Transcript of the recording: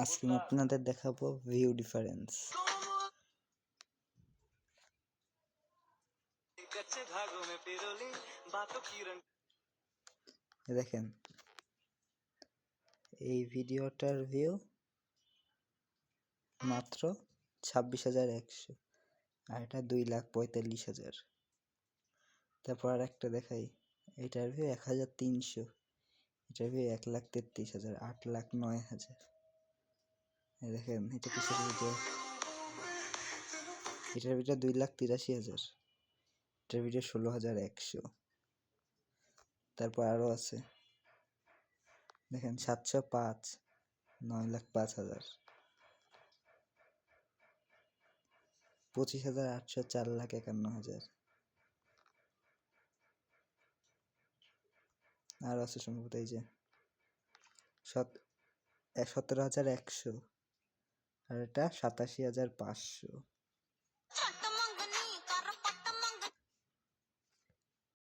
আজকে আমি আপনাদের দেখাবো ভিউ ডিফারেন্স। দেখেন এই ভিডিওটার ভিউ মাত্র 26,100 আর এটা 2,45,000। তারপর আর একটা দেখাই, এটার ভিউ 1,300, এটার ভিউ 1,33,000, 8,09,000। দেখেন এটা কিসের ভিডিও, এটার ভিডিও 2,83,000, এটার ভিডিও 16,100। তারপর আরো আছে, দেখেন 705, 9,05,000, 25,800, 4,51,000। আর আছে সম্ভবত এই যে 17,100 আর এটা 87,500।